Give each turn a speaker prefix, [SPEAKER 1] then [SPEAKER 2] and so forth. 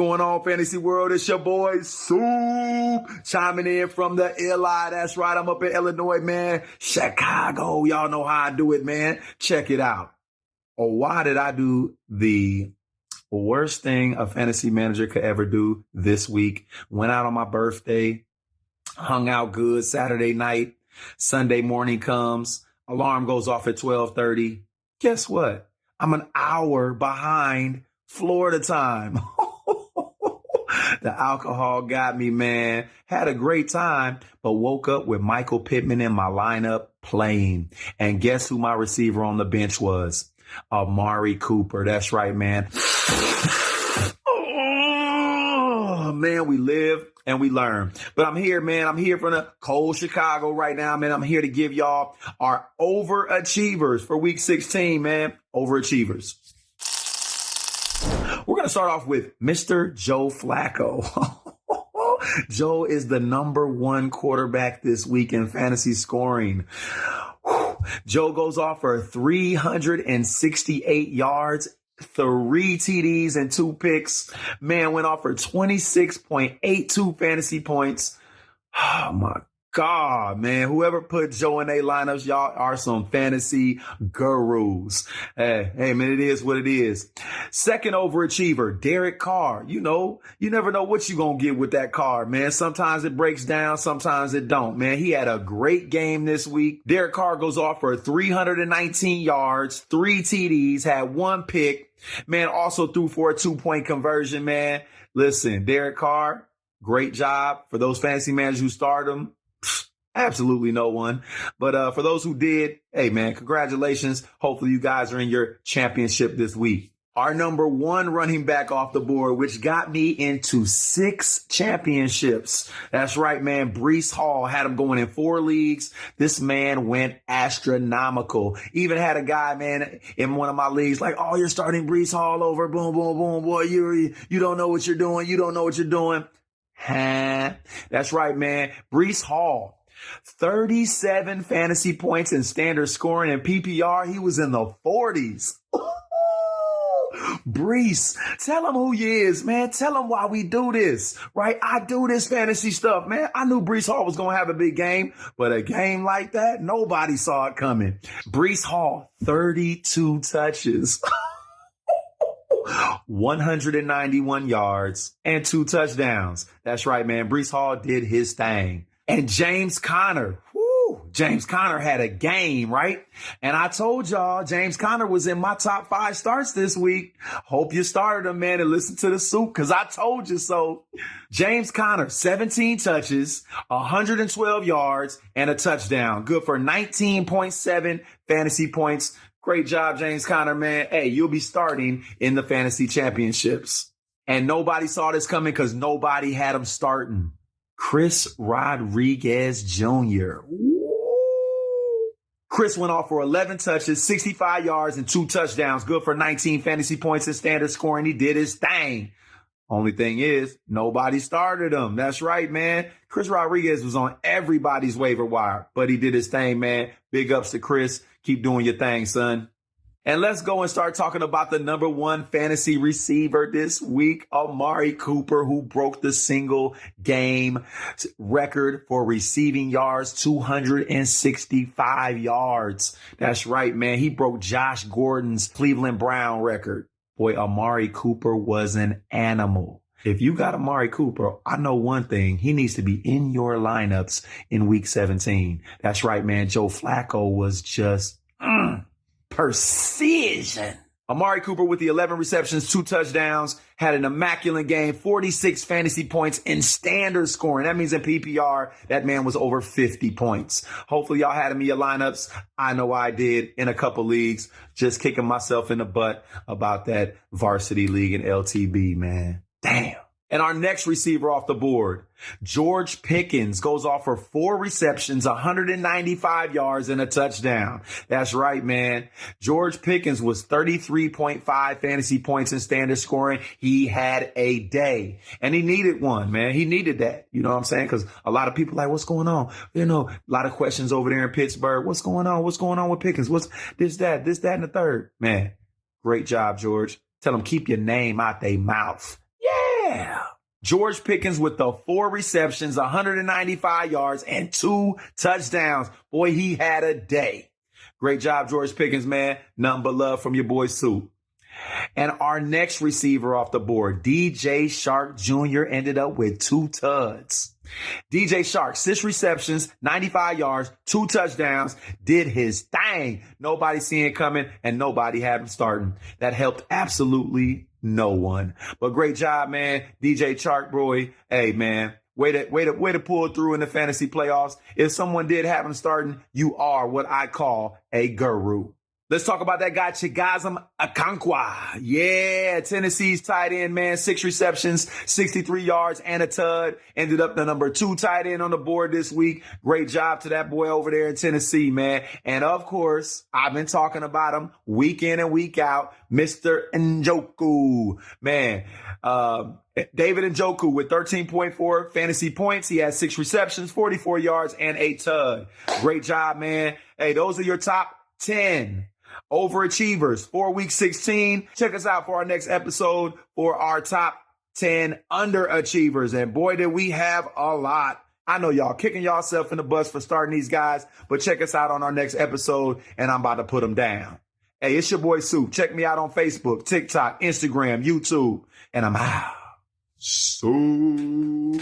[SPEAKER 1] going on, Fantasy World? It's your boy, Soup, chiming in from the LI. That's right, I'm up in Illinois, man. Chicago, y'all know how I do it, man. Check it out. Oh, why did I do the worst thing a fantasy manager could ever do this week? Went out on my birthday, hung out good Saturday night. Sunday morning comes, alarm goes off at 12:30. Guess what? I'm an hour behind Florida time. The alcohol got me, man. Had a great time, but woke up with Michael Pittman in my lineup playing. And guess who my receiver on the bench was? Amari Cooper. That's right, man. Oh, man, we live and we learn. But I'm here, man. I'm here from the cold Chicago right now, man. I'm here to give y'all our overachievers for week 16, man. Overachievers. We're going to start off with Mr. Joeflacco. Joe is the #1 quarterback this week in fantasy scoring. Joe goes off for 368 yards, 3 TDs and 2 picks. Man went off for 26.82 fantasy points. Oh, my God, man. Whoever put Joe in their lineups, y'all are some fantasy gurus. Hey, man, it is what it is. Second overachiever, Derekcarr. You know, you never know what you're going to get with that car, man. Sometimes it breaks down, sometimes it don't, man. He had a great game this week. Derekcarr goes off for 319 yards, 3 TDs, had 1 pick. Man, also threw for a 2-point conversion, man. Listen, Derekcarr, great job. For those fantasy managers who started him, absolutely no one. But for those who did, hey, man, congratulations. Hopefully you guys are in your championship this week. Our #1 running back off the board, which got me into 6 championships. That's right, man. Breece Hall had him going in 4 leagues. This man went astronomical. Even had a guy, man, in one of my leagues like, oh, you're starting Breece Hall over. Boom, boom, boom. Boy, you don't know what you're doing. You don't know what you're doing. That's right, man. Breece Hall. 37 fantasy points in standard scoring and PPR. He was in the 40s. Breece, tell him who he is, man. Tell him why we do this, right? I do this fantasy stuff, man. I knew Breece Hall was going to have a big game, but a game like that, nobody saw it coming. Breece Hall, 32 touches. 191 yards and 2 touchdowns. That's right, man. Breece Hall did his thing. And James Conner, James Conner had a game, right? And I told y'all James Conner was in my top 5 starts this week. Hope you started him, man, and listen to the soup because I told you so. James Conner, 17 touches, 112 yards, and a touchdown. Good for 19.7 fantasy points. Great job, James Conner, man. Hey, you'll be starting in the fantasy championships. And nobody saw this coming because nobody had him starting. chrisrodriguezjr. Chris went off for 11 touches, 65 yards, and 2 touchdowns. Good for 19 fantasy points in standard scoring. He did his thing. Only thing is, nobody started him. That's right, man. Chris Rodriguez was on everybody's waiver wire, but he did his thing, man. Big ups to Chris. Keep doing your thing, son. And let's go and start talking about the #1 fantasy receiver this week, Amari Cooper, who broke the single game record for receiving yards, 265 yards. That's right, man. He broke Josh Gordon's Cleveland Brown record. Boy, Amari Cooper was an animal. If you got Amari Cooper, I know one thing. He needs to be in your lineups in week 17. That's right, man. Joeflacco was just precision. Amari Cooper with the 11 receptions, 2 touchdowns, had an immaculate game, 46 fantasy points in standard scoring. That means in PPR, that man was over 50 points. Hopefully y'all had him in your lineups. I know I did in a couple leagues. Just kicking myself in the butt about that varsity league in LTB, man. Damn. And our next receiver off the board, George Pickens, goes off for 4 receptions, 195 yards, and a touchdown. That's right, man. George Pickens was 33.5 fantasy points in standard scoring. He had a day, and he needed one, man. He needed that. You know what I'm saying? Because a lot of people are like, what's going on? You know, a lot of questions over there in Pittsburgh. What's going on? What's going on with Pickens? What's this, that, and the third? Man, great job, George. Tell them keep your name out their mouth. Yeah. George Pickens with the 4 receptions, 195 yards, and 2 touchdowns. Boy, he had a day. Great job, George Pickens, man. Nothing but love from your boy, Soup. And our next receiver off the board, djchark Jr., ended up with 2 tuds. DJ Chark, 6 receptions, 95 yards, 2 touchdowns, did his thing. Nobody seen it coming, and nobody had him starting. That helped absolutely no one. But great job, man. DJ Chark, boy. Hey, man. Way to pull through in the fantasy playoffs. If someone did have him starting, you are what I call a guru. Let's talk about that guy, Chigoziem Okonkwo. Yeah, Tennessee's tight end, man. 6 receptions, 63 yards, and a tud. Ended up the number 2 tight end on the board this week. Great job to that boy over there in Tennessee, man. And of course, I've been talking about him week in and week out, Mr. Njoku. Man, David Njoku with 13.4 fantasy points. He has 6 receptions, 44 yards, and 8 tud. Great job, man. Hey, those are your top 10 overachievers for week 16. Check us out for our next episode for our top 10 underachievers. And boy, did we have a lot. I know y'all kicking yourself in the butts for starting these guys, but check us out on our next episode, and I'm about to put them down. Hey, it's your boy Soup. Check me out on Facebook, TikTok, Instagram, YouTube, and I'm out. Soup.